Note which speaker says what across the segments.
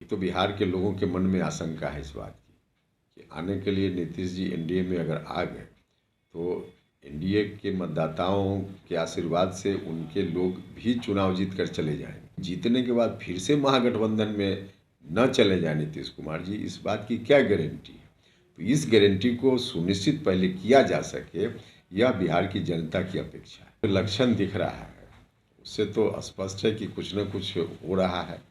Speaker 1: एक तो बिहार के लोगों के मन में आशंका है इस बात की कि आने के लिए नीतीश जी एनडीए में अगर आ गए तो एनडीए के मतदाताओं के आशीर्वाद से उनके लोग भी चुनाव जीत कर चले जाएंगे। जीतने के बाद फिर से महागठबंधन में न चले जाए नीतीश कुमार जी, इस बात की क्या गारंटी है? तो इस गारंटी को सुनिश्चित पहले किया जा सके, यह बिहार की जनता की अपेक्षा है। तो लक्षण दिख रहा है, उससे तो स्पष्ट है कि कुछ न कुछ हो रहा है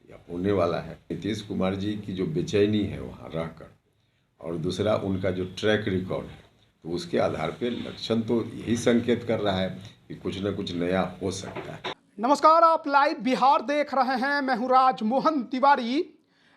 Speaker 1: या होने वाला है। नीतीश कुमार जी की जो बेचैनी है वहाँ रहकर, और दूसरा उनका जो ट्रैक रिकॉर्ड है, तो उसके आधार पे लक्षण तो यही संकेत कर रहा है कि कुछ न कुछ नया हो सकता है।
Speaker 2: नमस्कार, आप लाइव बिहार देख रहे हैं। मैं हूं राजमोहन तिवारी।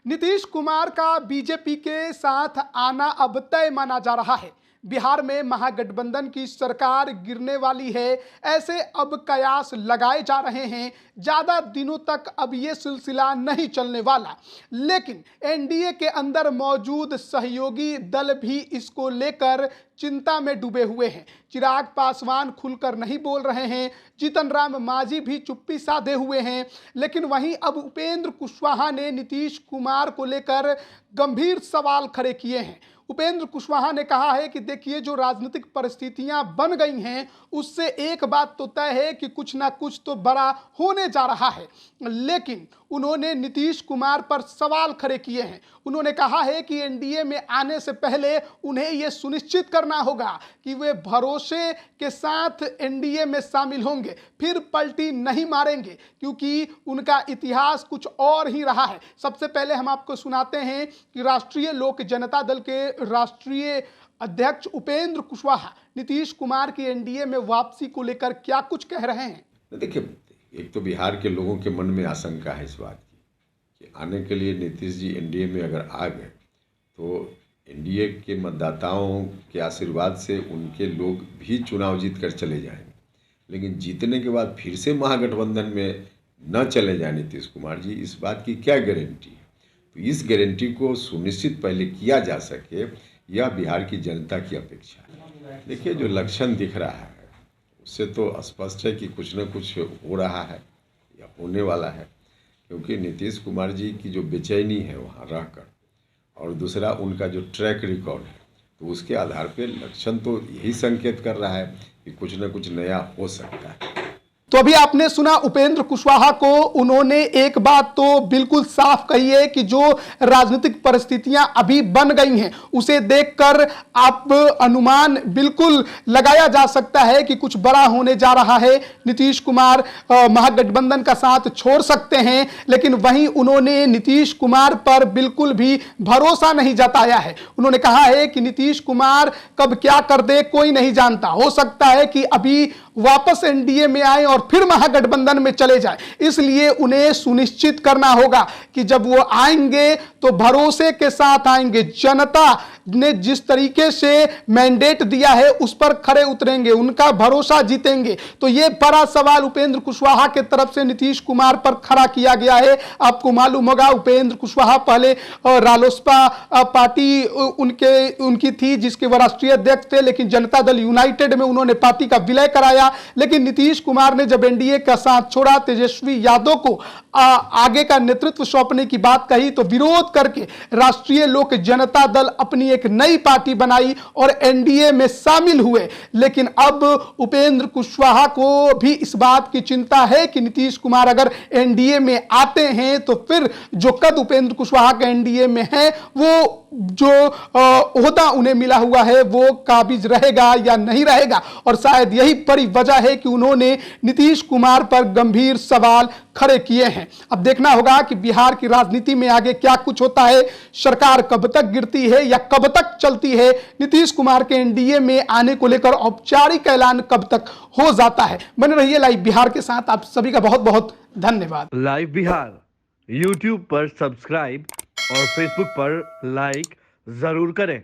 Speaker 2: नीतीश कुमार का बीजेपी के साथ आना अब तय माना जा रहा है। बिहार में महागठबंधन की सरकार गिरने वाली है, ऐसे अब कयास लगाए जा रहे हैं। ज़्यादा दिनों तक अब ये सिलसिला नहीं चलने वाला, लेकिन एनडीए के अंदर मौजूद सहयोगी दल भी इसको लेकर चिंता में डूबे हुए हैं। चिराग पासवान खुलकर नहीं बोल रहे हैं, जीतन राम मांझी भी चुप्पी साधे हुए हैं, लेकिन वहीं अब उपेंद्र कुशवाहा ने नीतीश कुमार को लेकर गंभीर सवाल खड़े किए हैं। उपेंद्र कुशवाहा ने कहा है कि देखिए, जो राजनीतिक परिस्थितियां बन गई हैं उससे एक बात तो तय है कि कुछ ना कुछ तो बड़ा होने जा रहा है। लेकिन उन्होंने नीतीश कुमार पर सवाल खड़े किए हैं। उन्होंने कहा है कि एनडीए में आने से पहले उन्हें यह सुनिश्चित करना होगा कि वे भरोसे के साथ एनडीए में शामिल होंगे, फिर पलटी नहीं मारेंगे, क्योंकि उनका इतिहास कुछ और ही रहा है। सबसे पहले हम आपको सुनाते हैं कि राष्ट्रीय लोक जनता दल के राष्ट्रीय अध्यक्ष उपेंद्र कुशवाहा नीतीश कुमार की एनडीए में वापसी को लेकर क्या कुछ कह रहे हैं।
Speaker 1: देखिए, एक तो बिहार के लोगों के मन में आशंका है इस बात की कि आने के लिए नीतीश जी एनडीए में अगर आ गए तो एनडीए के मतदाताओं के आशीर्वाद से उनके लोग भी चुनाव जीत कर चले जाएंगे। लेकिन जीतने के बाद फिर से महागठबंधन में न चले जाए नीतीश कुमार जी, इस बात की क्या गारंटी है? तो इस गारंटी को सुनिश्चित पहले किया जा सके, यह बिहार की जनता की अपेक्षा है। देखिए, जो लक्षण दिख रहा है उससे तो स्पष्ट है कि कुछ न कुछ हो रहा है या होने वाला है, क्योंकि नीतीश कुमार जी की जो बेचैनी है वहाँ रहकर, और दूसरा उनका जो ट्रैक रिकॉर्ड है, तो उसके आधार पे लक्षण तो यही संकेत कर रहा है कि कुछ न कुछ नया हो सकता है।
Speaker 2: तो अभी आपने सुना उपेंद्र कुशवाहा को। उन्होंने एक बात तो बिल्कुल साफ कही है कि जो राजनीतिक परिस्थितियां अभी बन गई हैं उसे देखकर आप अनुमान बिल्कुल लगाया जा सकता है कि कुछ बड़ा होने जा रहा है। नीतीश कुमार महागठबंधन का साथ छोड़ सकते हैं, लेकिन वहीं उन्होंने नीतीश कुमार पर बिल्कुल भी भरोसा नहीं जताया है। उन्होंने कहा है कि नीतीश कुमार कब क्या कर दे कोई नहीं जानता, हो सकता है कि अभी वापस एनडीए में आए और फिर महागठबंधन में चले जाए। इसलिए उन्हें सुनिश्चित करना होगा कि जब वो आएंगे तो भरोसे के साथ आएंगे। जनता ने जिस तरीके से मैंडेट दिया है उस पर खरे उतरेंगे, उनका भरोसा जीतेंगे। तो ये बड़ा सवाल उपेंद्र कुशवाहा के तरफ से नीतीश कुमार पर खड़ा किया गया है। आपको मालूम होगा, उपेंद्र कुशवाहा पहले रालोसपा पार्टी उनकी थी जिसके वह राष्ट्रीय अध्यक्ष थे, लेकिन जनता दल यूनाइटेड में उन्होंने पार्टी का विलय कराया। लेकिन नीतीश कुमार ने जब एनडीए का साथ छोड़ा, तेजस्वी यादव को आगे का नेतृत्व सौंपने की बात कही, तो विरोध करके राष्ट्रीय लोक जनता दल अपनी एक नई पार्टी बनाई और एनडीए में शामिल हुए। लेकिन अब उपेंद्र कुशवाहा को भी इस बात की चिंता है कि नीतीश कुमार अगर एनडीए में आते हैं तो फिर जो कद उपेंद्र कुशवाहा का एनडीए में है, वो जो ओहदा उन्हें मिला हुआ है वो काबिज रहेगा या नहीं रहेगा। और शायद यही बड़ी वजह है कि उन्होंने नीतीश कुमार पर गंभीर सवाल खड़े किए हैं। अब देखना होगा कि बिहार की राजनीति में आगे क्या कुछ होता है, सरकार कब तक गिरती है या कब तक चलती है, नीतीश कुमार के एनडीए में आने को लेकर औपचारिक ऐलान कब तक हो जाता है। बने रहिए लाइव बिहार के साथ। आप सभी का बहुत बहुत धन्यवाद।
Speaker 3: लाइव बिहार यूट्यूब पर सब्सक्राइब और फेसबुक पर लाइक जरूर करें।